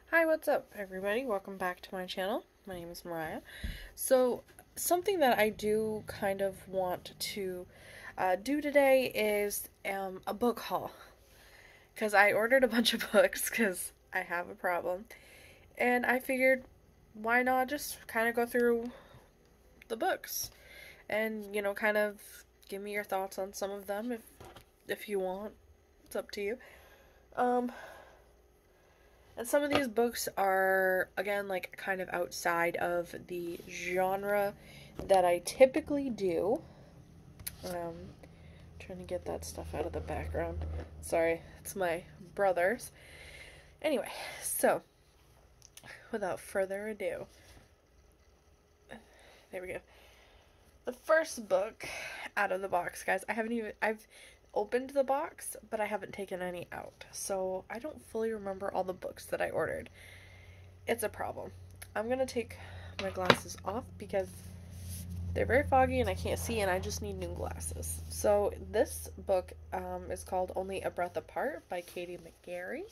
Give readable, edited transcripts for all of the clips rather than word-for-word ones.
Hi, what's up, everybody? Welcome back to my channel. My name is Mariah. So, something that I do kind of want to do today is a book haul. Because I ordered a bunch of books because I have a problem. And I figured, why not just kind of go through the books and, kind of give me your thoughts on some of them if you want. It's up to you. And some of these books are, again, like kind of outside of the genre that I typically do. Trying to get that stuff out of the background. Sorry, it's my brother's. Anyway, so without further ado, there we go. The first book out of the box, guys. I've opened the box, but I haven't taken any out. So I don't fully remember all the books that I ordered. It's a problem. I'm gonna take my glasses off because they're very foggy and I can't see, and I just need new glasses. So this book is called Only a Breath Apart by Katie McGarry.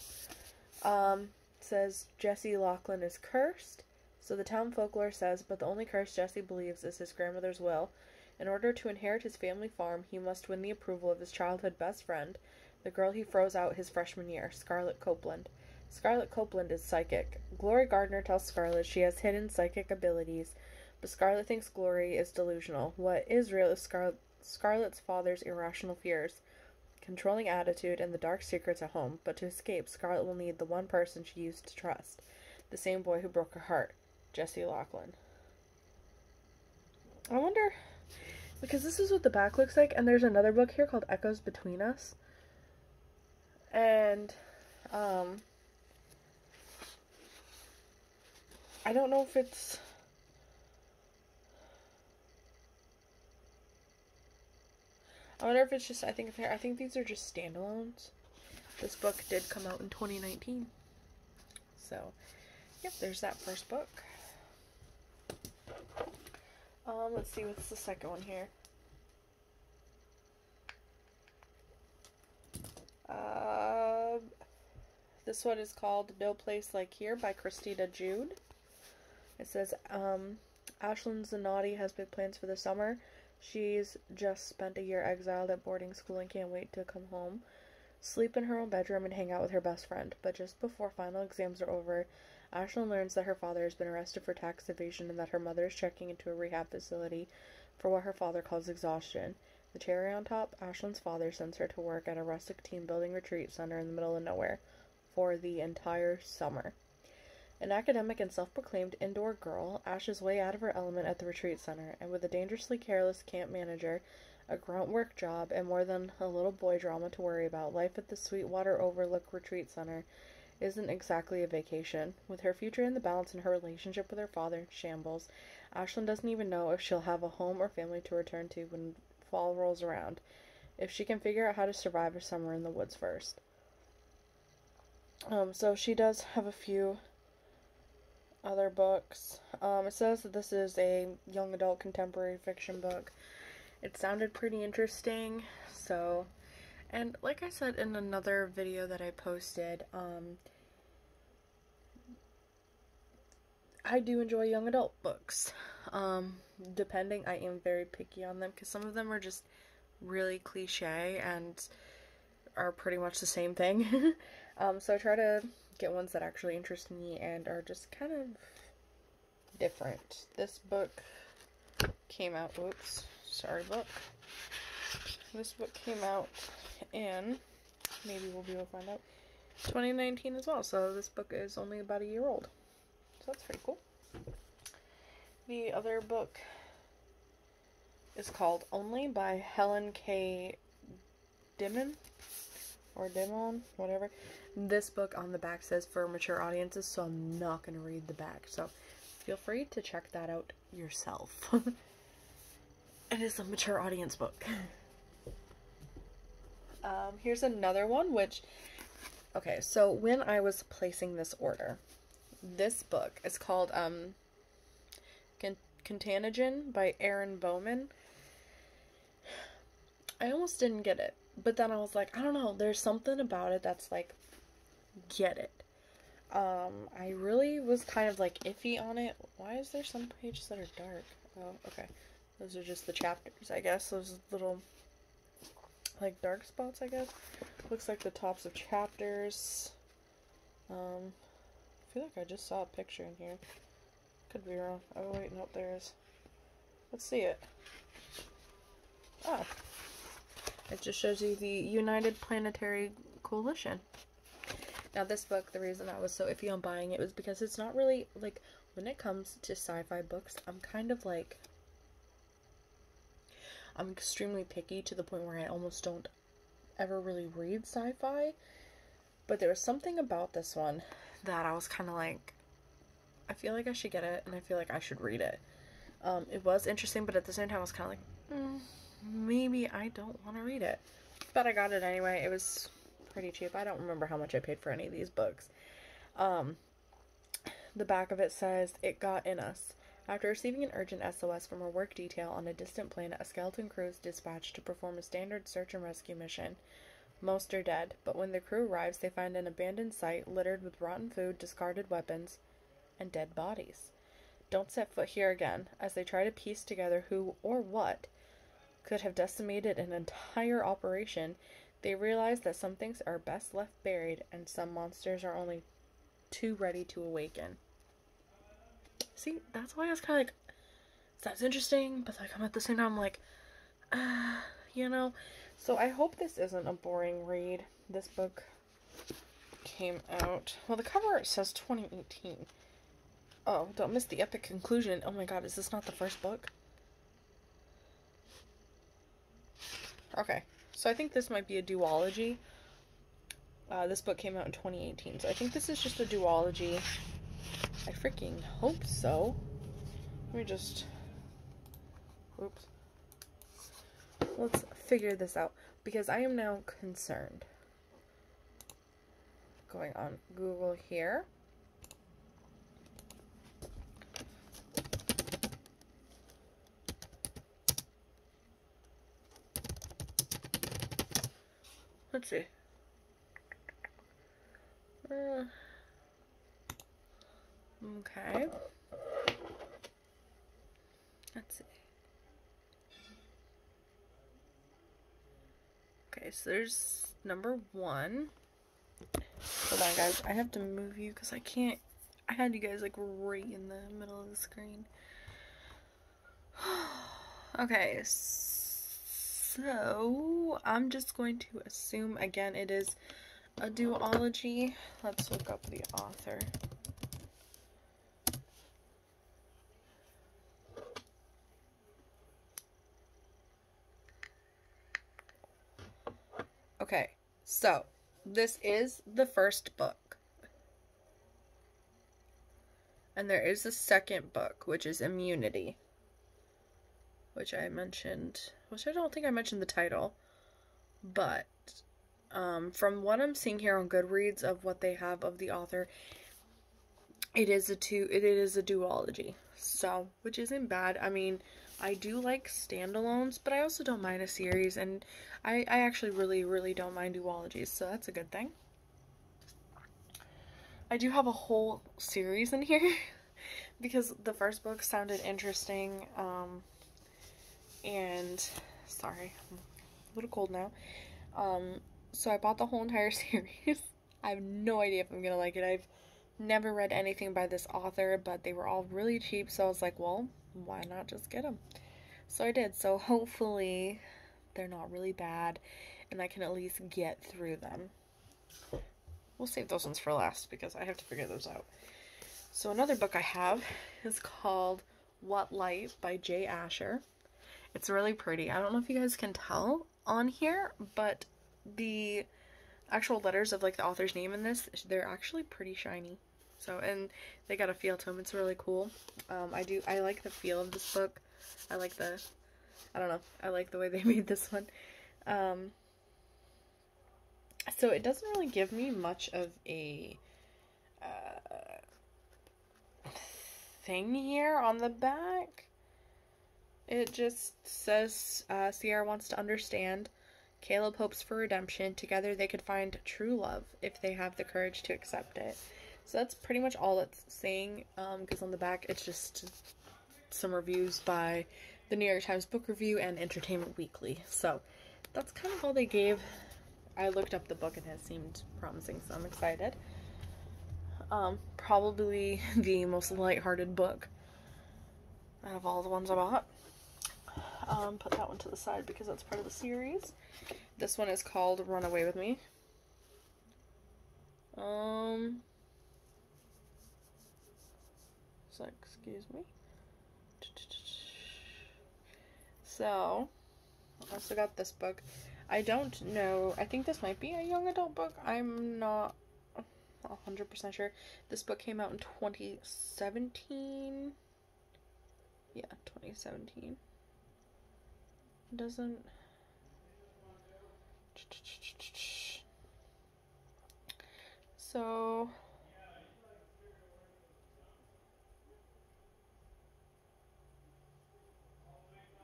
It says Jesse Lachlan is cursed. So the town folklore says, but the only curse Jesse believes is his grandmother's will. In order to inherit his family farm, he must win the approval of his childhood best friend, the girl he froze out his freshman year, Scarlett Copeland. Scarlett Copeland is psychic. Glory Gardner tells Scarlett she has hidden psychic abilities, but Scarlett thinks Glory is delusional. What is real is Scarlett's father's irrational fears, controlling attitude, and the dark secrets at home. But to escape, Scarlett will need the one person she used to trust, the same boy who broke her heart, Jesse Lachlan. I wonder, because this is what the back looks like, and there's another book here called Echoes Between Us. And, I don't know if it's... I wonder if it's just, I think these are just standalones. This book did come out in 2019. So, yep, there's that first book. Let's see, what's the second one here? This one is called No Place Like Here by Christina Jude. It says, Ashlyn Zanotti has big plans for the summer. She's just spent a year exiled at boarding school and can't wait to come home, sleep in her own bedroom, and hang out with her best friend. But just before final exams are over, Ashlyn learns that her father has been arrested for tax evasion and that her mother is checking into a rehab facility for what her father calls exhaustion. The cherry on top, Ashlyn's father sends her to work at a rustic team building retreat center in the middle of nowhere for the entire summer. An academic and self-proclaimed indoor girl, Ash is way out of her element at the retreat center, and with a dangerously careless camp manager, a grunt work job, and more than a little boy drama to worry about, life at the Sweetwater Overlook Retreat Center isn't exactly a vacation. With her future in the balance and her relationship with her father in shambles, Ashlyn doesn't even know if she'll have a home or family to return to when fall rolls around, if she can figure out how to survive a summer in the woods first. So she does have a few other books. It says that this is a young adult contemporary fiction book. It sounded pretty interesting, so, and like I said in another video that I posted, I do enjoy young adult books. Depending, I am very picky on them, because some of them are just really cliche and are pretty much the same thing. So I try to get ones that actually interest me and are just kind of different. This book came out, book. This book came out in, maybe we'll be able to find out, 2019 as well, so this book is only about a year old. So that's pretty cool. The other book is called Only by Helen K. Dimon, or Dimon, whatever. This book on the back says for mature audiences, so I'm not going to read the back, so feel free to check that out yourself. It is a mature audience book. Here's another one, which, okay, so when I was placing this order, this book is called, Contagion by Erin Bowman. I almost didn't get it, but then I was like, I don't know, there's something about it that's like, get it. I really was kind of like iffy on it. Why is there some pages that are dark? Oh, okay. Those are just the chapters, I guess. Those little, like, dark spots, I guess. Looks like the tops of chapters. I feel like I just saw a picture in here. Could be wrong. Oh, wait, nope, there is. Let's see it. Oh. It just shows you the United Planetary Coalition. Now, this book, the reason I was so iffy on buying it was because it's not really, like, when it comes to sci-fi books, I'm kind of, like, I'm extremely picky to the point where I almost don't ever really read sci-fi. But there was something about this one that I was kind of like, I feel like I should get it, and I feel like I should read it. It was interesting, but at the same time, I was kind of like, maybe I don't want to read it. But I got it anyway. It was pretty cheap. I don't remember how much I paid for any of these books. The back of it says, "It got in us. After receiving an urgent SOS from a work detail on a distant planet, a skeleton crew is dispatched to perform a standard search and rescue mission. Most are dead, but when the crew arrives, they find an abandoned site littered with rotten food, discarded weapons, and dead bodies. Don't set foot here again." As they try to piece together who or what could have decimated an entire operation, they realize that some things are best left buried, and some monsters are only too ready to awaken. See, that's why I was kind of like, that's interesting, but like, I'm at the same time, I'm like, you know? So I hope this isn't a boring read. This book came out, well, the cover says 2018. Oh, don't miss the epic conclusion. Oh my god, is this not the first book? Okay, so I think this might be a duology. This book came out in 2018, so I think this is just a duology. I freaking hope so. Let me just... Oops. Let's figure this out, because I am now concerned. Going on Google here. Let's see. Okay. Let's see. Okay, so there's number 1. Hold on, guys. I have to move you because I can't. I had you guys like right in the middle of the screen. Okay, so I'm just going to assume again it is a duology. Let's look up the author. Okay, so this is the first book. And there is a second book, which is Immunity. Which I mentioned, which I don't think I mentioned the title. But, from what I'm seeing here on Goodreads of what they have of the author, it is a duology. So, which isn't bad. I mean, I do like standalones, but I also don't mind a series, and I actually really don't mind duologies, so that's a good thing. I do have a whole series in here, because the first book sounded interesting, and, sorry, I'm a little cold now, so I bought the whole entire series. I have no idea if I'm gonna like it. I've never read anything by this author, but they were all really cheap, so I was like, well, why not just get them? So I did, so hopefully they're not really bad, and I can at least get through them. We'll save those ones for last, because I have to figure those out. So another book I have is called What Light by J. Asher. It's really pretty. I don't know if you guys can tell on here, but the actual letters of like the author's name in this, they're actually pretty shiny. So, and they got a feel to them. It's really cool. I like the feel of this book. I like the, I don't know, I like the way they made this one. So it doesn't really give me much of a thing here on the back. It just says Sierra wants to understand. Caleb hopes for redemption. Together they could find true love if they have the courage to accept it. So that's pretty much all it's saying, because on the back it's just some reviews by the New York Times Book Review and Entertainment Weekly. So that's kind of all they gave. I looked up the book and it seemed promising, so I'm excited. Probably the most lighthearted book out of all the ones I bought. Put that one to the side because that's part of the series. This one is called Run Away With Me. So, excuse me. So, I also got this book. I don't know. I think this might be a young adult book. I'm not 100% sure. This book came out in 2017. Yeah, 2017. Doesn't... So...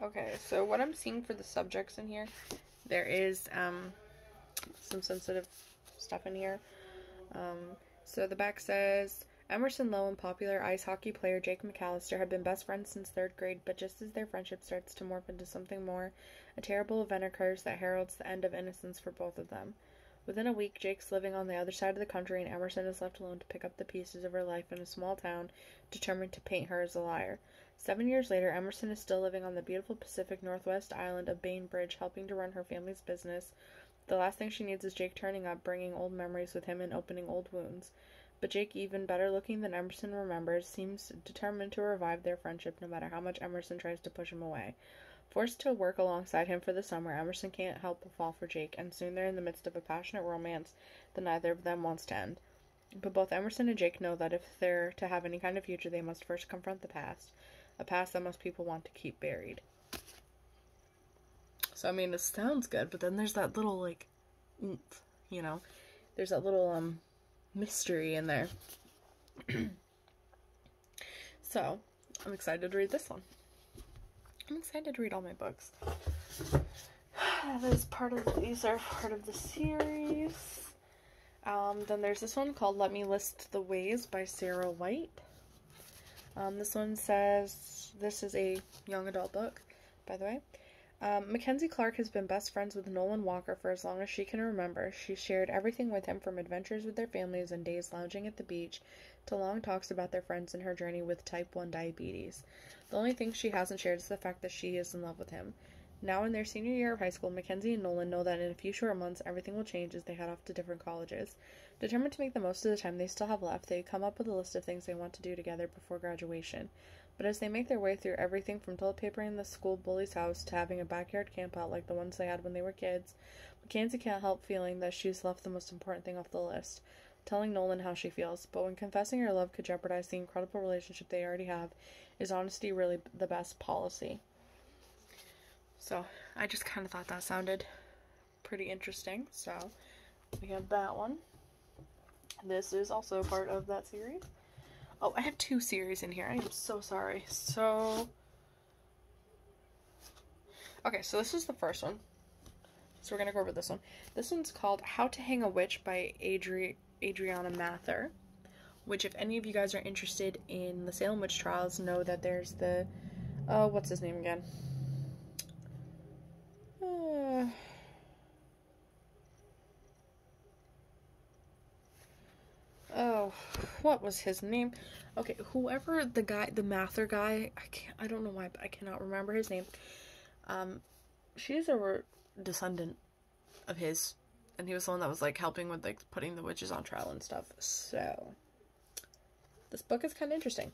Okay, so what I'm seeing for the subjects in here, there is some sensitive stuff in here. So the back says, Emerson Lowe and popular ice hockey player Jake McAllister have been best friends since 3rd grade, but just as their friendship starts to morph into something more, a terrible event occurs that heralds the end of innocence for both of them. Within a week, Jake's living on the other side of the country, and Emerson is left alone to pick up the pieces of her life in a small town, determined to paint her as a liar. 7 years later, Emerson is still living on the beautiful Pacific Northwest island of Bainbridge, helping to run her family's business. The last thing she needs is Jake turning up, bringing old memories with him and opening old wounds. But Jake, even better looking than Emerson remembers, seems determined to revive their friendship no matter how much Emerson tries to push him away. Forced to work alongside him for the summer, Emerson can't help but fall for Jake, and soon they're in the midst of a passionate romance that neither of them wants to end. But both Emerson and Jake know that if they're to have any kind of future, they must first confront the past. A past that most people want to keep buried. So, I mean, it sounds good, but then there's that little, like, oomph, you know? There's that little, mystery in there. So, I'm excited to read this one. I'm excited to read all my books. These are part of the series. Then there's this one called Let Me List the Ways by Sarah White. This one says, this is a young adult book, by the way. Mackenzie Clark has been best friends with Nolan Walker for as long as she can remember. She shared everything with him, from adventures with their families and days lounging at the beach to long talks about their friends and her journey with type 1 diabetes. The only thing she hasn't shared is the fact that she is in love with him. Now in their senior year of high school, Mackenzie and Nolan know that in a few short months, everything will change as they head off to different colleges. Determined to make the most of the time they still have left, they come up with a list of things they want to do together before graduation. But as they make their way through everything from toilet papering the school bully's house to having a backyard campout like the ones they had when they were kids, Mackenzie can't help feeling that she's left the most important thing off the list, telling Nolan how she feels. But when confessing her love could jeopardize the incredible relationship they already have, is honesty really the best policy? So, I just kind of thought that sounded pretty interesting, so we have that one. This is also part of that series. Oh, I have 2 series in here. I am so sorry. Okay, so this is the first one. So we're going to go over this one. This one's called How to Hang a Witch by Adriana Mather. Which, if any of you guys are interested in the Salem witch trials, know that there's the... what's his name again? Oh, what was his name? Okay, whoever the Mather guy, I don't know why, but I cannot remember his name. She's a descendant of his, and he was the one that was, like, helping with, like, putting the witches on trial and stuff, so this book is kind of interesting.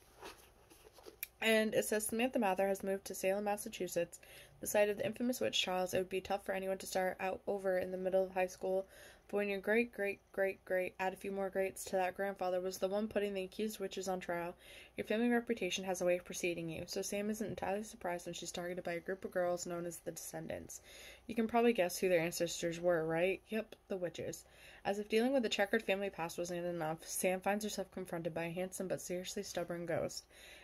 And it says, Samantha Mather has moved to Salem, Massachusetts, the site of the infamous witch trials. It would be tough for anyone to start out over in the middle of high school, but when your great-great-great-great, add a few more greats to that grandfather, was the one putting the accused witches on trial, your family reputation has a way of preceding you, so Sam isn't entirely surprised when she's targeted by a group of girls known as the Descendants. You can probably guess who their ancestors were, right? Yep, the witches. As if dealing with the checkered family past wasn't enough, Sam finds herself confronted by a handsome but seriously stubborn ghost.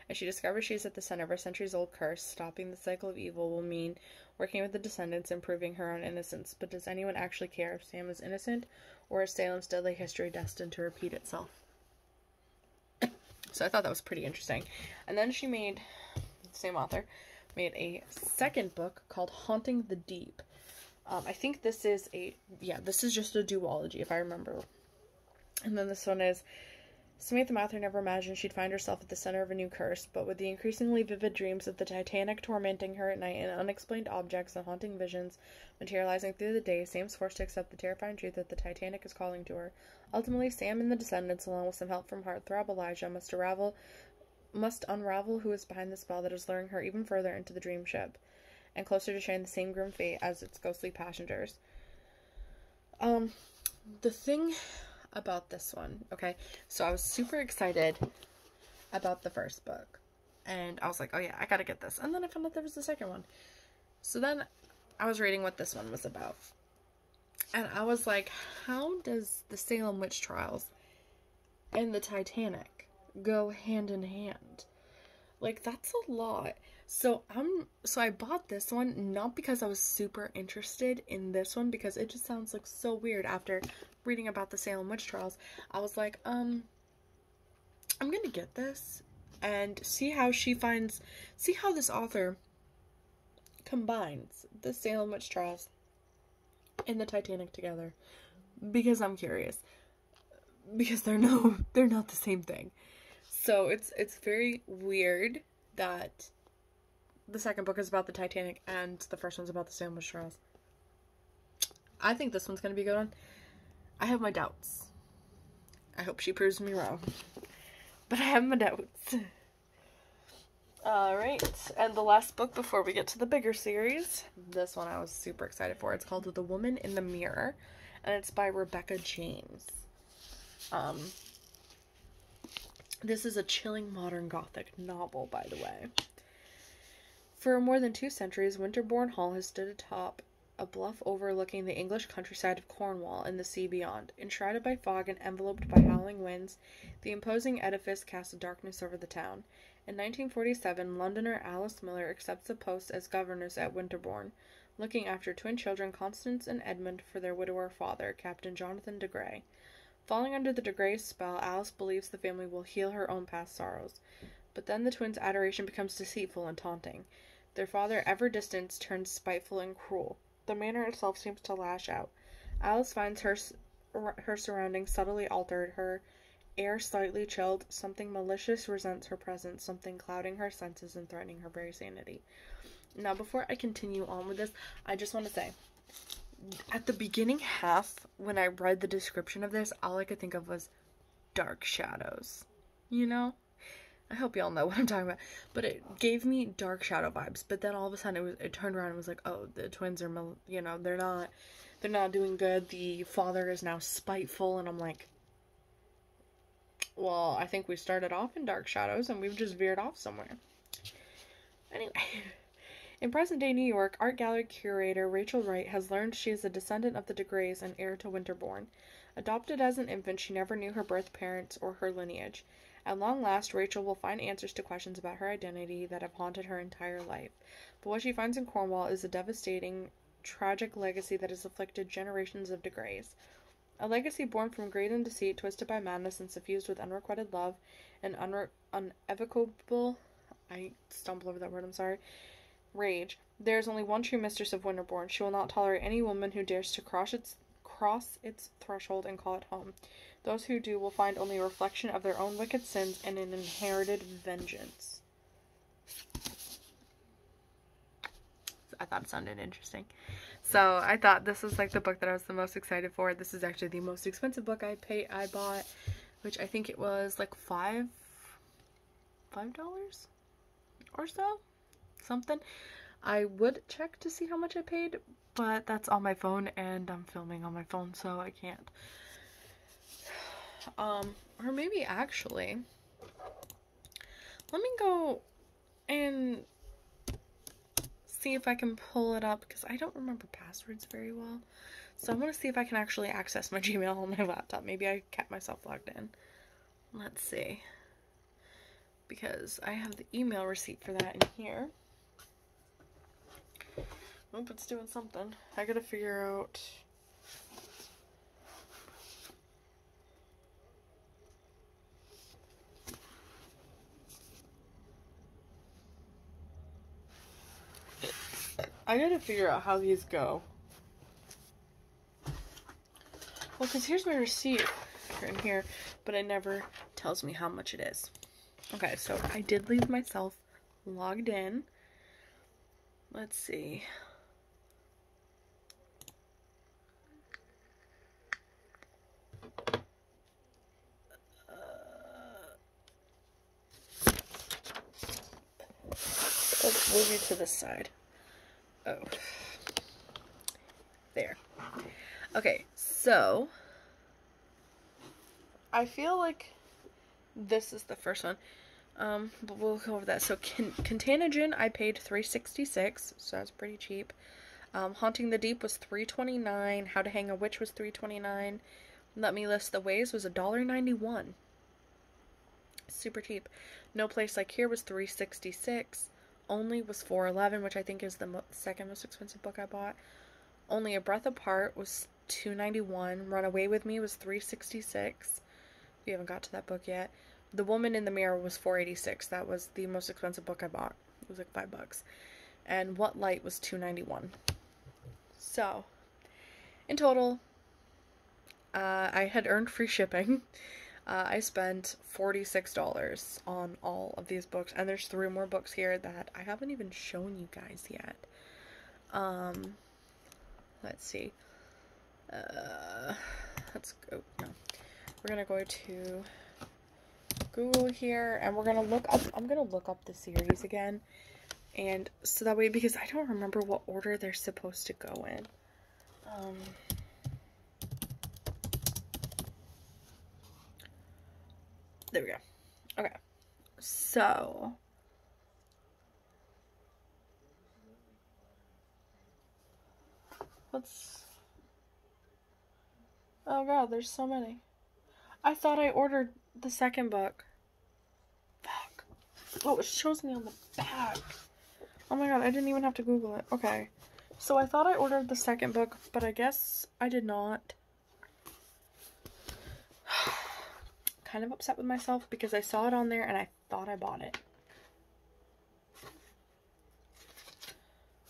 As she discovers she's at the center of a centuries-old curse, stopping the cycle of evil will mean working with the Descendants and proving her own innocence. But does anyone actually care if Sam is innocent, or is Salem's deadly history destined to repeat itself? So I thought that was pretty interesting. And then she made, the same author, made a second book called Haunting the Deep. I think this is this is just a duology, if I remember. And then this one is, Samantha Mather never imagined she'd find herself at the center of a new curse, but with the increasingly vivid dreams of the Titanic tormenting her at night and unexplained objects and haunting visions materializing through the day, Sam's forced to accept the terrifying truth that the Titanic is calling to her. Ultimately, Sam and the descendants, along with some help from heartthrob Elijah, must unravel who is behind the spell that is luring her even further into the dream ship, and closer to sharing the same grim fate as its ghostly passengers. The thing about this one, okay, so I was super excited about the first book, and I was like, oh yeah, I gotta get this, and then I found out there was the second one. So then I was reading what this one was about, and I was like, how does the Salem witch trials and the Titanic go hand in hand? Like, that's a lot. So I bought this one, not because I was super interested in this one, because it just sounds like so weird. After reading about the Salem witch trials, I was like, I'm gonna get this and see how this author combines the Salem witch trials and the Titanic together, because I'm curious, because they're not the same thing. So it's very weird that the second book is about the Titanic and the first one's about the Salem witch trials. I think this one's gonna be a good one. I have my doubts. I hope she proves me wrong, but I have my doubts. Alright, and the last book before we get to the bigger series, this one I was super excited for. It's called The Woman in the Mirror, and it's by Rebecca James. This is a chilling modern gothic novel, by the way. For more than 2 centuries, Winterbourne Hall has stood atop a bluff overlooking the English countryside of Cornwall and the sea beyond. Enshrouded by fog and enveloped by howling winds, the imposing edifice casts a darkness over the town. In 1947, Londoner Alice Miller accepts a post as governess at Winterbourne, looking after twin children Constance and Edmund for their widower father, Captain Jonathan de Grey. Falling under the de Grey's spell, Alice believes the family will heal her own past sorrows. But then the twins' adoration becomes deceitful and taunting. Their father, ever distant, turns spiteful and cruel. The manor itself seems to lash out. Alice finds her surroundings subtly altered, her air slightly chilled. Something malicious resents her presence, something clouding her senses and threatening her very sanity. Now, before I continue on with this, I just want to say, at the beginning half, when I read the description of this, all I could think of was dark shadows. You know? I hope y'all know what I'm talking about. But it gave me dark shadow vibes. But then all of a sudden it turned around and was like, oh, the twins are, they're not doing good. The father is now spiteful. And I'm like, well, I think we started off in dark shadows and we've just veered off somewhere. Anyway. In present-day New York, art gallery curator Rachel Wright has learned she is a descendant of the de Greys and heir to Winterbourne. Adopted as an infant, she never knew her birth parents or her lineage. At long last, Rachel will find answers to questions about her identity that have haunted her entire life. But what she finds in Cornwall is a devastating, tragic legacy that has afflicted generations of de Greys. A legacy born from greed and deceit, twisted by madness and suffused with unrequited love and unevocable, I stumbled over that word, I'm sorry, rage. There is only one true mistress of Winterbourne. She will not tolerate any woman who dares to cross its threshold and call it home. Those who do will find only a reflection of their own wicked sins and an inherited vengeance. I thought it sounded interesting. So I thought this was like the book that I was the most excited for. This is actually the most expensive book I bought, which I think it was like $5 or so. Something. I would check to see how much I paid, but that's on my phone and I'm filming on my phone, so I can't. Or maybe actually, let me go and see if I can pull it up, because I don't remember passwords very well. So I'm going to see if I can actually access my Gmail on my laptop. Maybe I kept myself logged in. Let's see. Because I have the email receipt for that in here. Nope, it's doing something. I gotta figure out... I gotta figure out how these go. Well, because here's my receipt in here, but it never tells me how much it is. Okay, so I did leave myself logged in. Let's see. Let's move you to the side. Oh. There. Okay, so I feel like this is the first one. But we'll go over that. So Contagion I paid $3.66, so that's pretty cheap. Haunting the Deep was $3.29. How to Hang a Witch was $3.29. Let Me List the Ways was $1.91. Super cheap. No Place Like Here was $3.66. Only was $4.11, which I think is the second most expensive book I bought. Only a Breath Apart was $2.91. Run Away With Me was $3.66. We haven't got to that book yet. The Woman in the Mirror was $4.86. That was the most expensive book I bought. It was like $5. And What Light was $2.91. So, in total, I had earned free shipping. I spent $46 on all of these books, and there's 3 more books here that I haven't even shown you guys yet. Let's see. Let's go. No, we're gonna go to Google here, and we're gonna look up. I'm gonna look up the series again, and so that way, because I don't remember what order they're supposed to go in. There we go. Okay, so let's. Oh god, there's so many. I thought I ordered the second book. Fuck. Oh, it shows me on the back. Oh my god, I didn't even have to Google it. Okay. So I thought I ordered the second book, but I guess I did not. Kind of upset with myself because I saw it on there and I thought I bought it.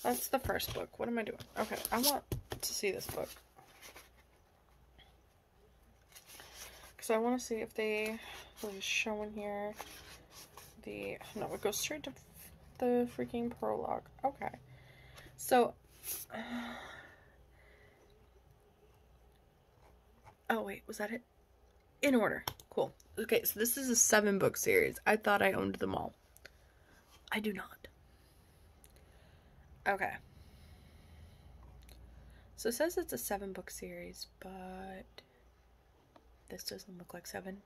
That's the first book. What am I doing? Okay, I want to see this book. Because I want to see if they was showing here the... No, it goes straight to the freaking prologue. Okay. So... oh, wait. Was that it? In order. Cool. Okay, so this is a 7-book series. I thought I owned them all. I do not. Okay. So it says it's a 7-book series, but this doesn't look like 7.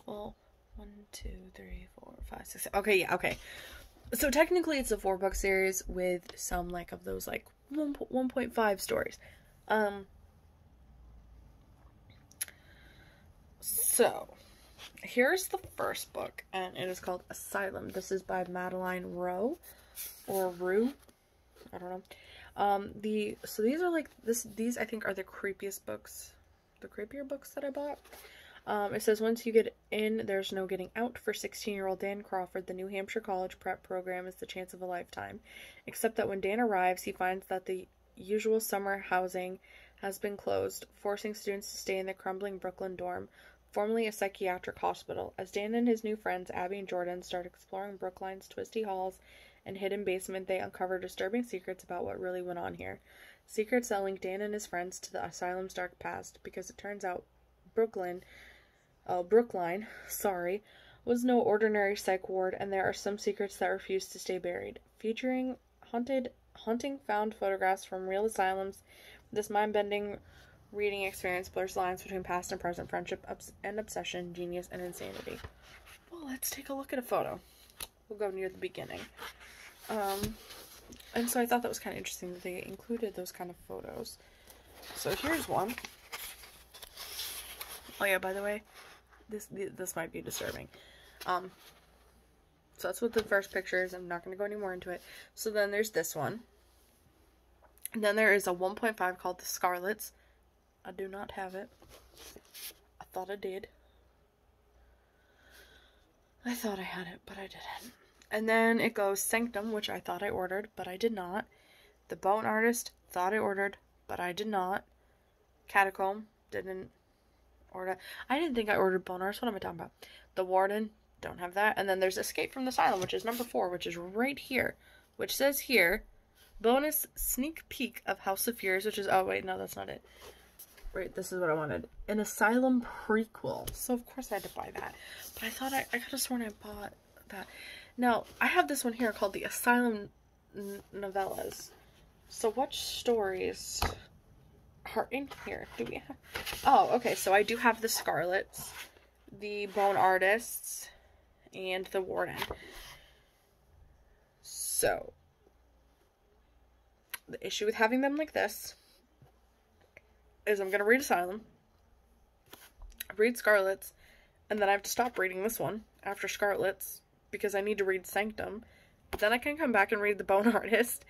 Well, 1, 2, 3, 4, 5, 6. Okay, yeah, okay. So technically it's a 4-book series with some like of those like 1.5 stories. So here's the first book, and it is called Asylum. This is by Madeline Roux, or Roux. I don't know. So these are like these I think are the creepiest books, the creepier books that I bought. It says, once you get in, there's no getting out. For 16-year-old Dan Crawford, the New Hampshire college prep program is the chance of a lifetime. Except that when Dan arrives, he finds that the usual summer housing has been closed, forcing students to stay in the crumbling Brooklyn dorm, formerly a psychiatric hospital. As Dan and his new friends, Abby and Jordan, start exploring Brookline's twisty halls and hidden basement, they uncover disturbing secrets about what really went on here. Secrets that link Dan and his friends to the asylum's dark past, because it turns out Brookline, was no ordinary psych ward, and there are some secrets that refuse to stay buried. Featuring haunting found photographs from real asylums, this mind-bending reading experience blurs lines between past and present, friendship and obsession, genius and insanity. Well, let's take a look at a photo. We'll go near the beginning. And so I thought that was kind of interesting that they included those kind of photos. So here's one. Oh yeah, by the way, this might be disturbing. So that's what the first picture is. I'm not going to go any more into it. So then there's this one. And then there is a 1.5 called The Scarlets. I do not have it. I thought I did. I thought I had it, but I didn't. And then it goes Sanctum, which I thought I ordered, but I did not. The Bone Artist, thought I ordered, but I did not. Catacomb, didn't order. I didn't think I ordered Bone Artist. What am I talking about? The Warden, don't have that. And then there's Escape from the Asylum, which is number 4, which is right here. Which says here, bonus sneak peek of House of Fears, which is, oh wait, no, that's not it. Right, this is what I wanted. An Asylum prequel. So of course I had to buy that. But I thought I could have sworn I bought that. Now, I have this one here called the Asylum Novellas. So what stories are in here? Do we have? Oh, okay, so I do have the Scarlets, the Bone Artists, and the Warden. So, the issue with having them like this is I'm going to read Asylum, read Scarlets, and then I have to stop reading this one after Scarlets because I need to read Sanctum. Then I can come back and read the Bone Artist,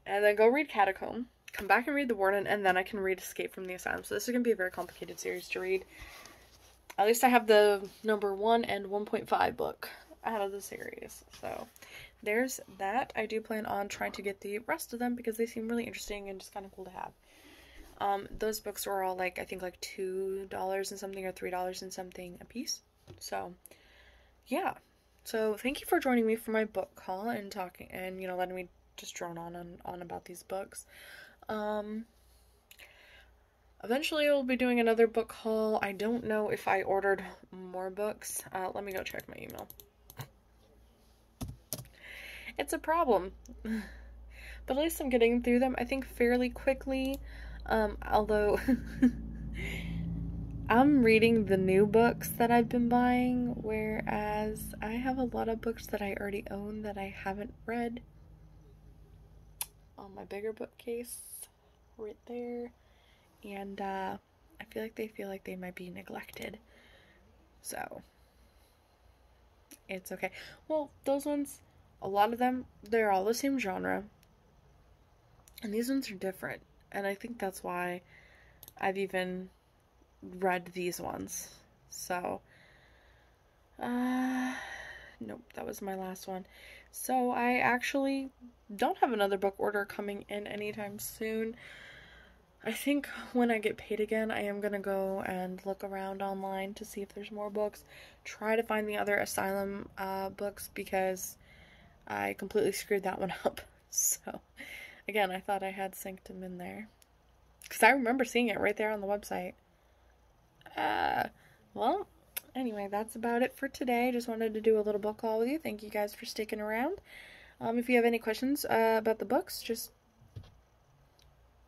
and then go read Catacomb, come back and read the Warden, and then I can read Escape from the Asylum. So this is going to be a very complicated series to read. At least I have the number 1 and 1.5 book out of the series. So there's that. I do plan on trying to get the rest of them because they seem really interesting and just kind of cool to have. Those books were all like, I think like $2 and something or $3 and something a piece. So yeah. So thank you for joining me for my book haul and talking and, you know, letting me just drone on about these books. Eventually we'll be doing another book haul. I don't know if I ordered more books. Let me go check my email. It's a problem. But at least I'm getting through them, I think, fairly quickly. Although I'm reading the new books that I've been buying, whereas I have a lot of books that I already own that I haven't read. On my bigger bookcase, right there. And, I feel like they might be neglected. So, it's okay. Well, those ones, a lot of them, they're all the same genre. And these ones are different. And I think that's why I've even read these ones. So, nope, that was my last one. So, I actually don't have another book order coming in anytime soon. I think when I get paid again, I am going to go and look around online to see if there's more books. Try to find the other Asylum books because I completely screwed that one up. So, again, I thought I had Sanctum in there. Because I remember seeing it right there on the website. Well, anyway, that's about it for today. Just wanted to do a little book haul with you. Thank you guys for sticking around. If you have any questions about the books, just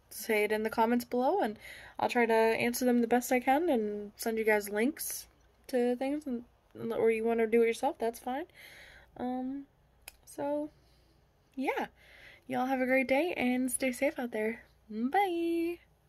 say it in the comments below, and I'll try to answer them the best I can and send you guys links to things, or you want to do it yourself, that's fine. So, yeah. Y'all have a great day, and stay safe out there. Bye!